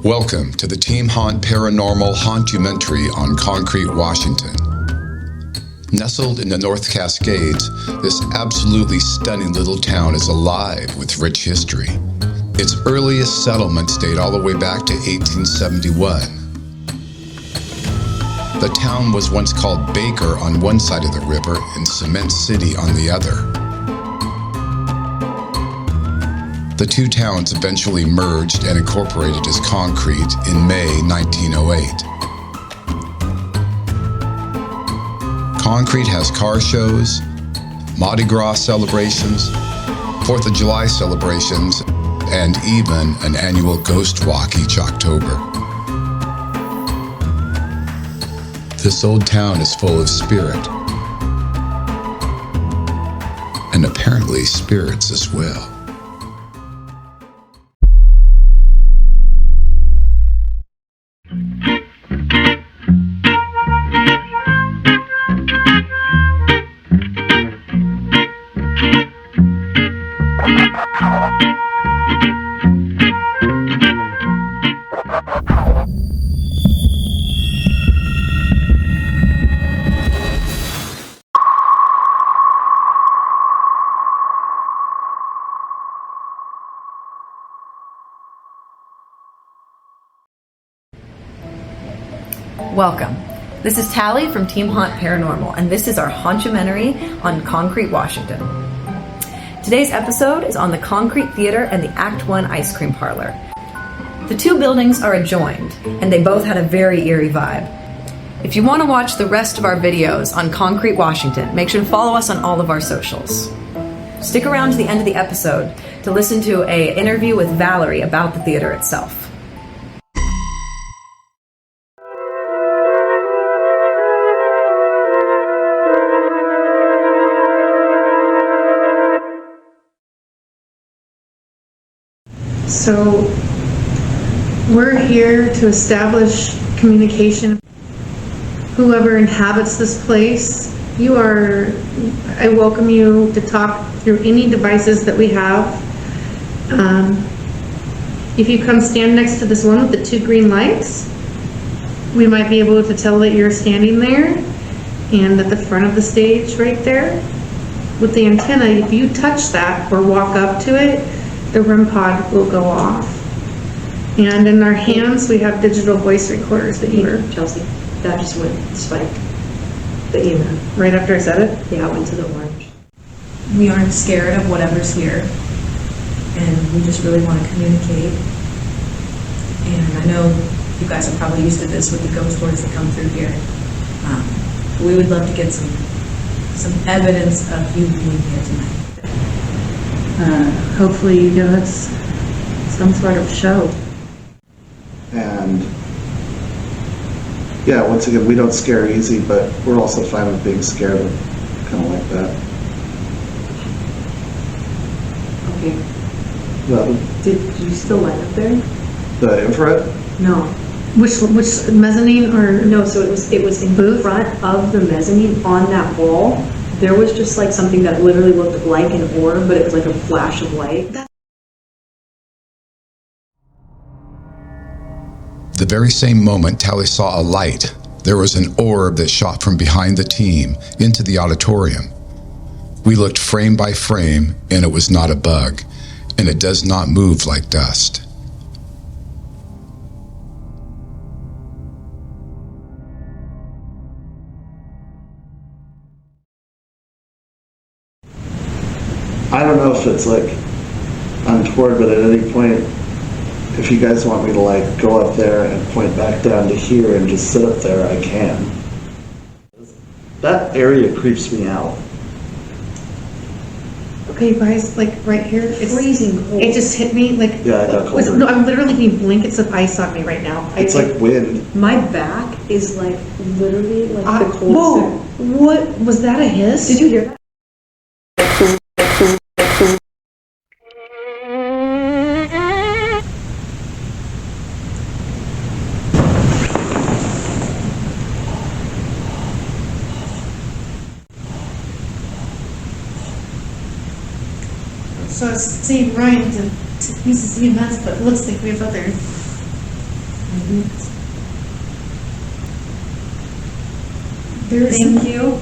Welcome to the Team Haunt Paranormal Hauntumentary on Concrete, Washington. Nestled in the North Cascades, this absolutely stunning little town is alive with rich history. Its earliest settlements date all the way back to 1871. The town was once called Baker on one side of the river and Cement City on the other. The two towns eventually merged and incorporated as Concrete in May 1908. Concrete has car shows, Mardi Gras celebrations, 4th of July celebrations, and even an annual ghost walk each October. This old town is full of spirit, and apparently spirits as well. Welcome. This is Tally from Team Haunt Paranormal, and this is our Hauntumentary on Concrete, Washington. Today's episode is on the Concrete Theater and the Act 1 Ice Cream Parlor. The two buildings are adjoined, and they both had a very eerie vibe. If you want to watch the rest of our videos on Concrete, Washington, make sure to follow us on all of our socials. Stick around to the end of the episode to listen to an interview with Valerie about the theater itself. So we're here to establish communication. Whoever inhabits this place, I welcome you to talk through any devices that we have. If you come stand next to this one with the two green lights, we might be able to tell that you're standing there. And at the front of the stage right there, with the antenna, if you touch that or walk up to it, the REM pod will go off. And in our hands, we have digital voice recorders that you heard. Chelsea, that just went spike. The email. Right after I said it? Yeah, it went to the orange. We aren't scared of whatever's here, and we just really want to communicate. And I know you guys are probably used to this with the ghost stories that come through here. We would love to get some evidence of you being here tonight. Hopefully you give us some sort of show. And yeah, once again, we don't scare easy, but we're also fine with being scared, kind of like that. Okay. Did you still light up there? The infrared? No. Which mezzanine or? No, so it was in booth? front of the mezzanine on that wall. There was just like something that literally looked like an orb, but it was like a flash of light. The very same moment Tally saw a light, there was an orb that shot from behind the team into the auditorium. We looked frame by frame, and it was not a bug, and it does not move like dust. I don't know if it's like untoward, but at any point, if you guys want me to like go up there and point back down to here and just sit up there, I can. That area creeps me out. Okay, guys, like right here, it's freezing cold. It just hit me like. Yeah, I got colder. No, I'm literally getting blankets of ice on me right now. It's like wind. My back is like literally like the coldest. Whoa! What was that? A hiss? Did you hear that? So I was saying Ryan to use the events, but it looks like we have other Thank you.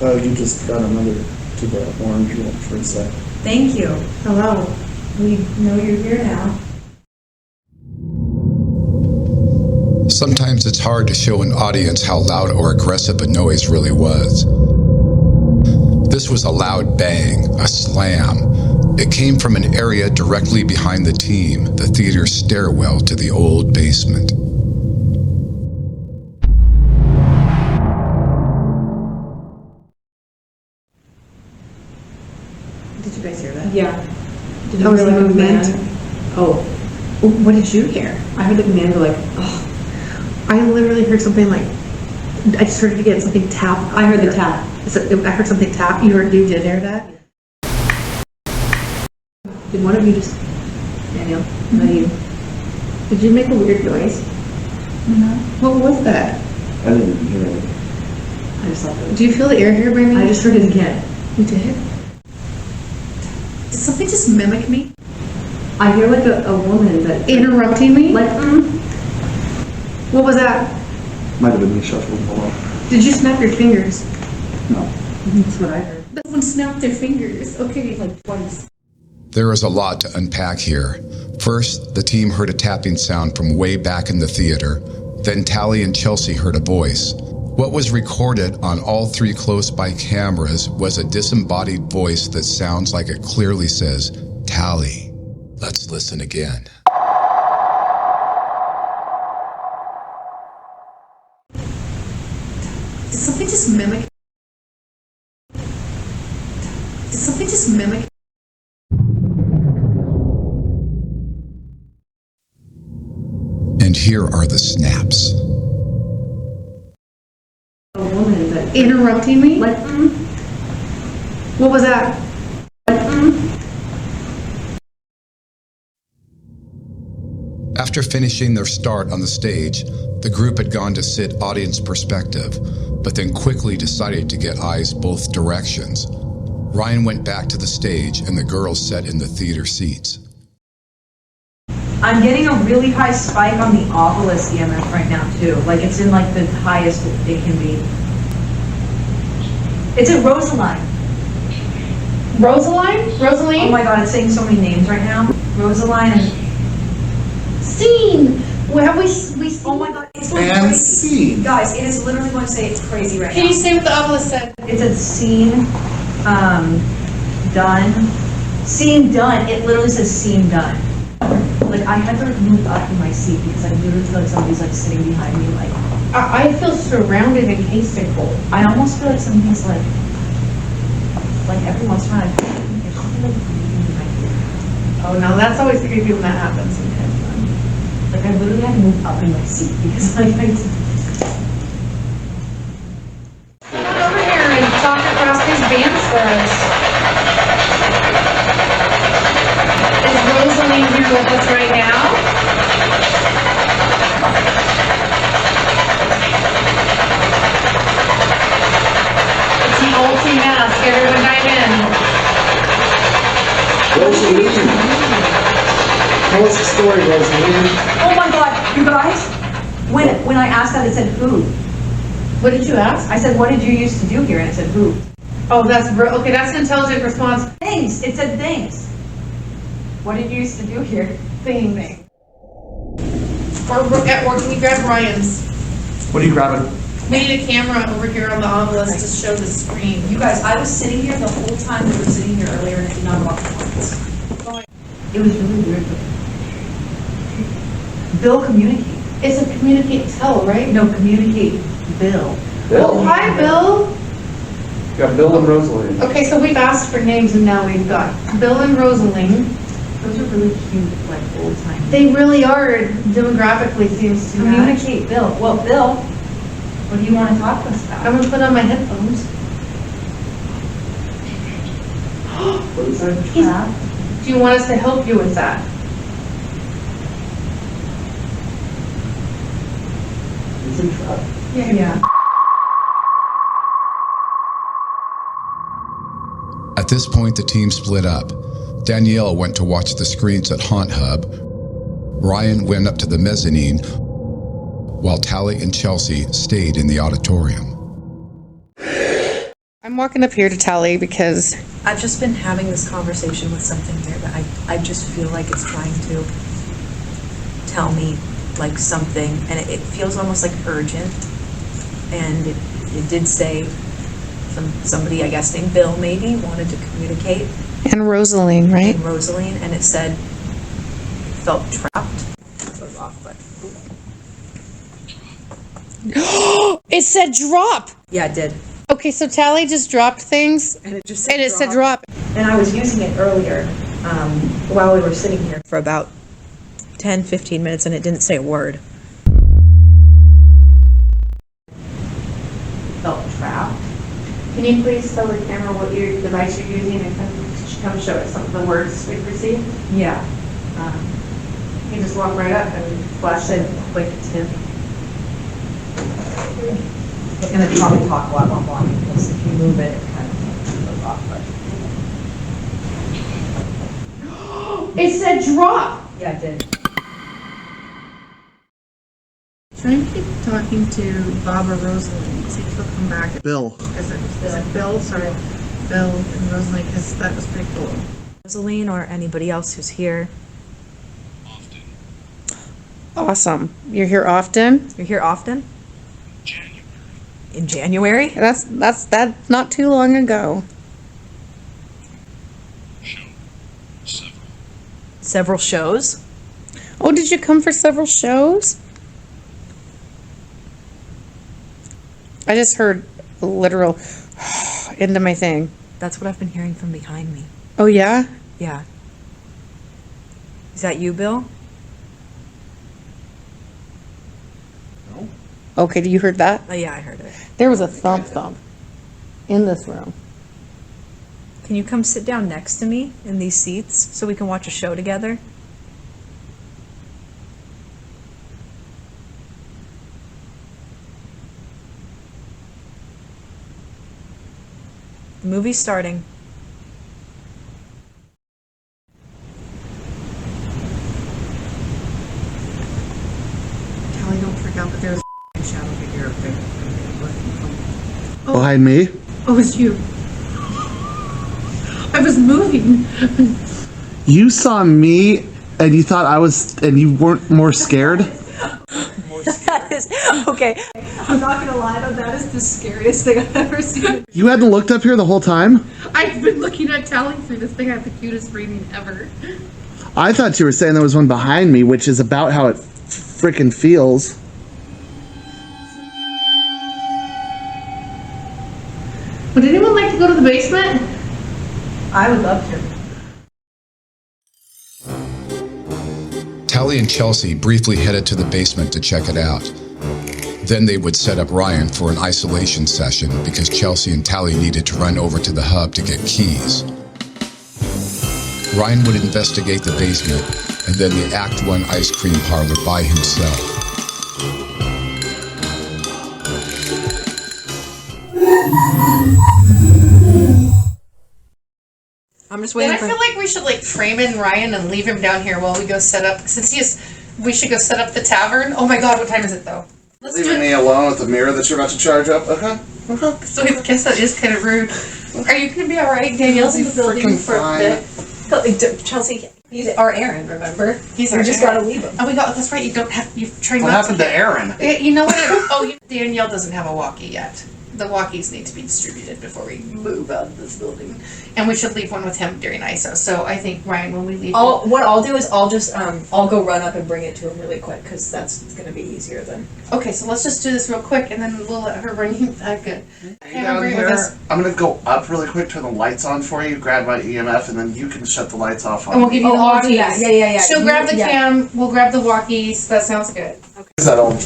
Oh, you just got another to the orange one for a sec. Thank you. Hello. We know you're here now. Sometimes it's hard to show an audience how loud or aggressive a noise really was. This was a loud bang, a slam. It came from an area directly behind the team, the theater's stairwell to the old basement. Did you guys hear that? Yeah. Did Oh, you is hear it like a movement? man? Oh, what did you hear? I heard the man go like, oh, I literally heard something like, I just heard it again, something tap. I heard the tap. I heard something tap. You did hear that? Did one of you just, Danielle, no, you? Did you make a weird noise? What was that? I didn't hear it. I just thought that Did you feel the air here, Brandon? I just heard it again. You did? Did something just mimic me? I hear like a woman that, Interrupting me? like, What was that? Might have been me shuffling below. Did you snap your fingers? No. that's what I heard. Someone snapped their fingers. Okay, like twice. There is a lot to unpack here. First, the team heard a tapping sound from way back in the theater. Then Tally and Chelsea heard a voice. What was recorded on all three close-by cameras was a disembodied voice that sounds like it clearly says, Tally. Let's listen again. Did something just mimic? Did something just mimic? And here are the snaps. A woman that, Interrupting me? like, What was that? After finishing their start on the stage, the group had gone to sit audience perspective, but then quickly decided to get eyes both directions. Ryan went back to the stage and the girls sat in the theater seats. I'm getting a really high spike on the obelisk EMF right now too. Like it's in like the highest it can be. It's at Rosaline. Rosaline? Rosaline? Oh my god, it's saying so many names right now. Rosaline and Scene! Well, have we oh my god, it's going And crazy. scene. Guys, it is literally going to say it's crazy right Can now. you say what the obelisk said? It's a scene done. Scene done. It literally says scene done. Like I had to like move up in my seat because I literally feel like somebody's like sitting behind me. Like I feel surrounded and encased in gold. I almost feel like somebody's like every once in a while I feel like there's something like breathing in my ear. Oh no, that's always creepy when that happens sometimes. Like I literally had to move up in my seat because like I Come on over here and talk across these bands for us. Is Rosaline here with us right now? It's the old team mask. Everyone dive in. Rosaline. Tell us the story, Rosaline. oh my god, you guys! When I asked that it said who. What did you ask? I said, what did you used to do here? And it said who. Oh, okay. That's an intelligent response. Things. It said things. What did you used to do here? Thing. Or can we grab Ryan's? What are you grabbing? We need a camera over here on the obelisk to show the screen. You guys, I was sitting here the whole time we were sitting here earlier and it did not walk once. It was really weird. Bill communicate. It's a communicate tell, right? No, communicate Bill. Oh, hi, Bill. You got Bill and Rosaline. Okay, so we've asked for names and now we've got Bill and Rosaline. Those are really cute, like old time. They really are demographically seems to match. Communicate Bill. Well, Bill, what do you want to talk to us about? I'm gonna put on my headphones. What is that? Yeah. Do you want us to help you with that? It's a trap. Yeah. At this point, the team split up. Danielle went to watch the screens at Haunt Hub. Ryan went up to the mezzanine, while Tally and Chelsea stayed in the auditorium. I'm walking up here to Tally because I've just been having this conversation with something here that I just feel like it's trying to tell me like something, and it feels almost like urgent. And it did say somebody, I guess named Bill, maybe wanted to communicate. and Rosaline, right? And Rosaline, and it said felt trapped. That was off, but It said drop. yeah, it did. Okay, so Tally just dropped things, And it just said drop. And I was using it earlier while we were sitting here for about 10-15 minutes, and it didn't say a word. Felt trapped. Can you please tell the camera what your device you're using and come show us some of the words we've received? Yeah. You just walk right up and flash it. Quick, it's him. It's gonna probably talk a lot more volume because if you move it, it kind of goes off. But It said drop. yeah, it did. Try and keep talking to Bob or Rosaline. See if they'll come back. Bill. Is it Bill? Sorry, Bill and Rosaline, because that was pretty cool. Rosaline or anybody else who's here. Awesome. You're here often. You're here often? In January? That's not too long ago. Several shows? Oh, did you come for several shows? I just heard a literal into my thing. That's what I've been hearing from behind me. Oh yeah? Yeah. Is that you, Bill? Okay, you heard that? Oh, yeah, I heard it. There was a thump in this room. Can you come sit down next to me in these seats so we can watch a show together? The movie's starting. Callie, don't freak out, but there's a shadow figure up there. Behind me? Oh, it's you. I was moving. You saw me and you thought I was, and you weren't more scared? That is, okay. I'm not gonna lie though, that is the scariest thing I've ever seen. You hadn't looked up here the whole time? I've been looking at Tally through this thing. I have the cutest reading ever. I thought you were saying there was one behind me, which is about how it freaking feels. Would anyone like to go to the basement? I would love to. Tally and Chelsea briefly headed to the basement to check it out. Then they would set up Ryan for an isolation session because Chelsea and Tally needed to run over to the hub to get keys. Ryan would investigate the basement and then the Act 1 ice cream parlor by himself. I'm just And waiting I for... feel like we should frame in Ryan and leave him down here while we go set up. We should go set up the tavern. Oh my god, what time is it though? Let's do Leaving me it. alone with the mirror that you're about to charge up? Okay. So I guess that is kind of rude. Are you gonna be alright? Danielle's in the building Freaking for a fine. bit. Chelsea, he's our Aaron, remember? He's We our just Aaron. gotta leave him. Oh my god, that's right. You don't have. You've trained. What lots happened of to Aaron? You know what? Danielle doesn't have a walkie yet. The walkies need to be distributed before we move out of this building, and we should leave one with him during ISO. So I think Ryan, when we leave, What I'll do is I'll just I'll go run up and bring it to him really quick because that's gonna be easier than. okay. So let's just do this real quick, and then we'll let her bring him back in. Down Agree with here. us. I'm gonna go up really quick, turn the lights on for you, grab my EMF, and then you can shut the lights off on And we'll me. give you the Oh, walkies. yeah. She'll grab the Yeah. cam. We'll grab the walkies. That sounds good. That old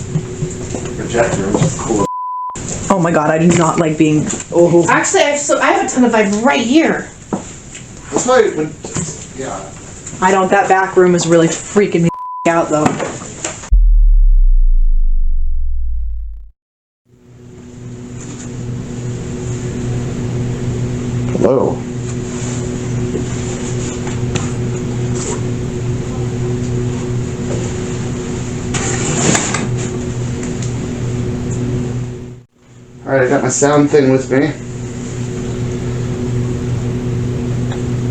projector, which is cool. Oh my god, I do not like being. Oh. Actually, I have a ton of vibe right here. That's why when, yeah. I don't. That back room is really freaking me out though. Hello. Alright, I got my sound thing with me.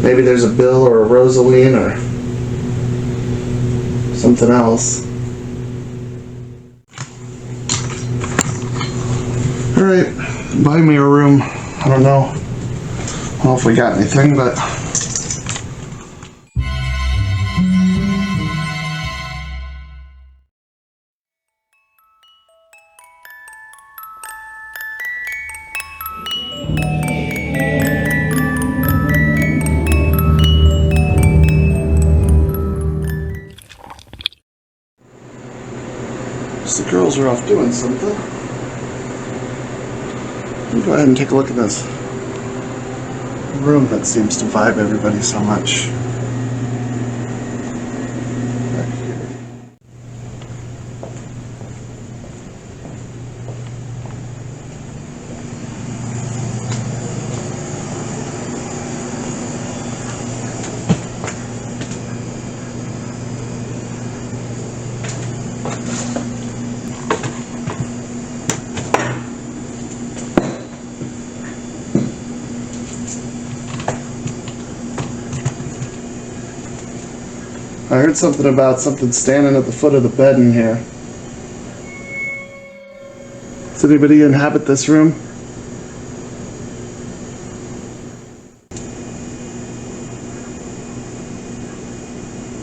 Maybe there's a Bill or a Rosaline or something else. Alright, buy me a room. I don't know if we got anything, but... The girls are off doing something. Let me go ahead and take a look at this room that seems to vibe everybody so much. Back here. I heard something about something standing at the foot of the bed in here. Does anybody inhabit this room?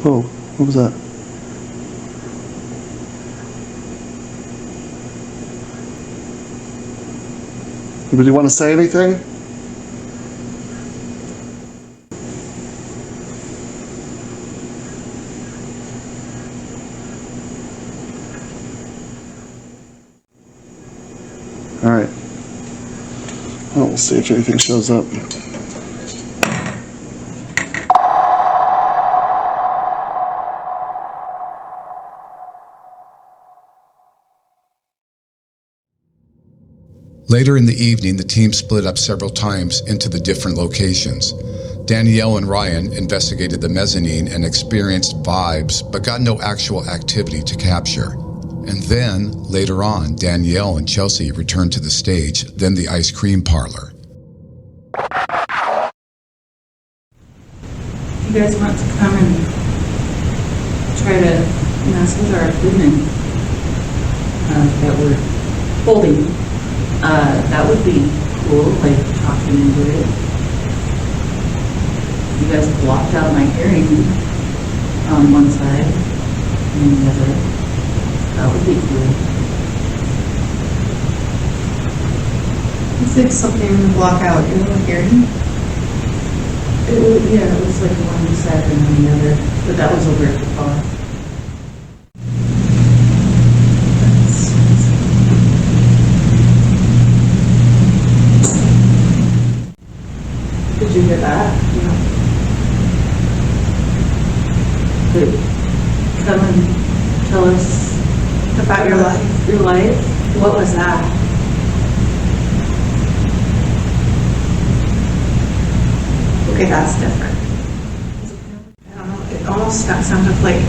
Oh, what was that? Anybody want to say anything? Alright. Well, we'll see if anything shows up. Later in the evening, the team split up several times into the different locations. Danielle and Ryan investigated the mezzanine and experienced vibes, but got no actual activity to capture. And then, later on, Danielle and Chelsea returned to the stage, then the ice cream parlor. You guys want to come and try to mess with our equipment that we're holding? That would be cool, like talking into it. You guys blocked out my hearing on one side and the other. That would be cool. It's like something to block out your hearing. It was like one side and then the other, but that was over at the car. Did you hear that? Yeah. But come and tell us About your life. your life. What was that? Okay, that's different. I don't know, it almost sounded like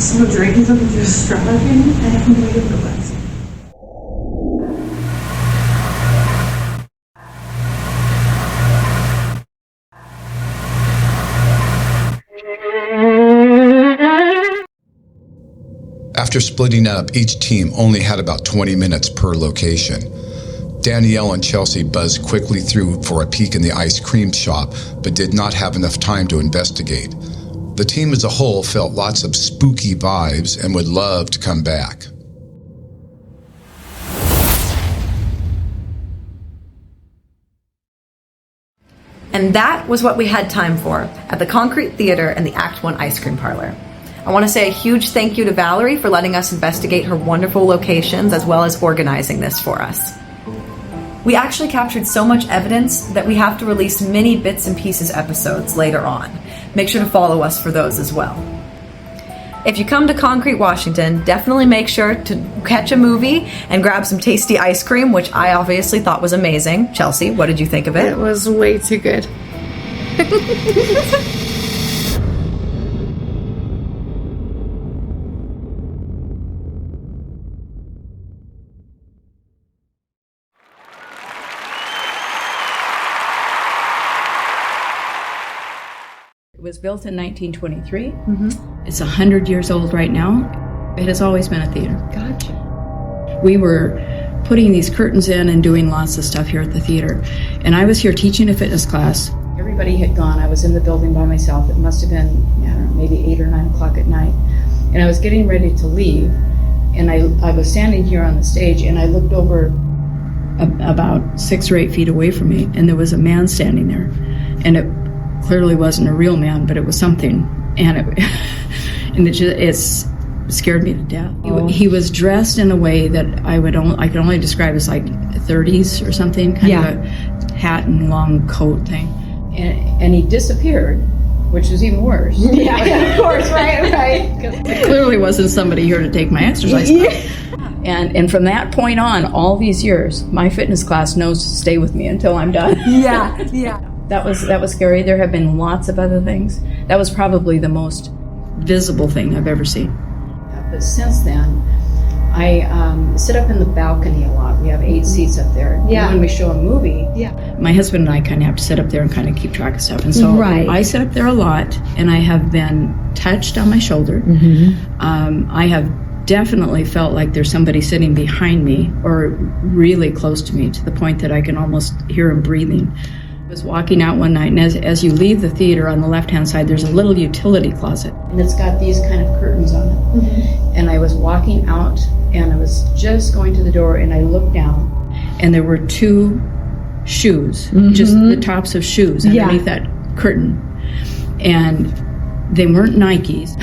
someone drinking something through a straw again. I have no idea what it was. After splitting up, each team only had about 20 minutes per location. Danielle and Chelsea buzzed quickly through for a peek in the ice cream shop, but did not have enough time to investigate. The team as a whole felt lots of spooky vibes and would love to come back. And that was what we had time for at the Concrete Theater and the Act 1 Ice Cream Parlor. I want to say a huge thank you to Valerie for letting us investigate her wonderful locations as well as organizing this for us. We actually captured so much evidence that we have to release many bits and pieces episodes later on. Make sure to follow us for those as well. If you come to Concrete, Washington, definitely make sure to catch a movie and grab some tasty ice cream, which I obviously thought was amazing. Chelsea, what did you think of it? It was way too good. It was built in 1923. It's 100 years old right now. It has always been a theater. Gotcha. We were putting these curtains in and doing lots of stuff here at the theater. And I was here teaching a fitness class. Everybody had gone. I was in the building by myself. It must have been, I don't know, maybe 8 or 9 o'clock at night. And I was getting ready to leave. And I was standing here on the stage, and I looked over about 6 or 8 feet away from me, and there was a man standing there. And it clearly wasn't a real man, but it was something. And it scared me to death. He was dressed in a way that I could only describe as like 30s or something, kind of a hat and long coat thing. And he disappeared, which was even worse. Yeah, of course, right. It clearly wasn't somebody here to take my exercise class. And from that point on, all these years, my fitness class knows to stay with me until I'm done. Yeah. That was scary. There have been lots of other things. That was probably the most visible thing I've ever seen. But since then, I sit up in the balcony a lot. We have 8 seats up there. Yeah. And when we show a movie, my husband and I kind of have to sit up there and kind of keep track of stuff. And so I sit up there a lot, and I have been touched on my shoulder. I have definitely felt like there's somebody sitting behind me or really close to me, to the point that I can almost hear him breathing. I was walking out one night, and as you leave the theater, on the left-hand side, there's a little utility closet, and it's got these kind of curtains on it. And I was walking out, and I was just going to the door, and I looked down, and there were 2 shoes, just the tops of shoes underneath that curtain. And they weren't Nikes.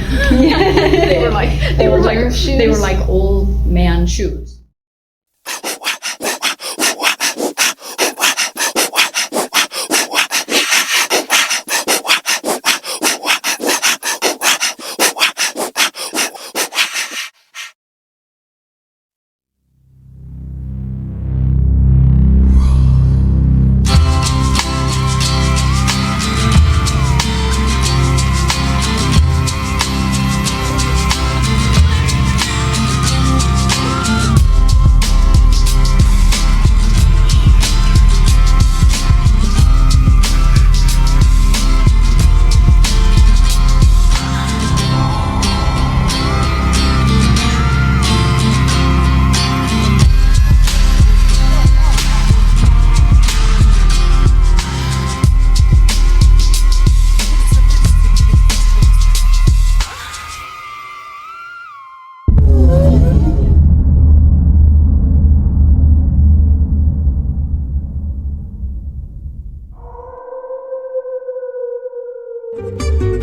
They were like old man shoes. Thank you.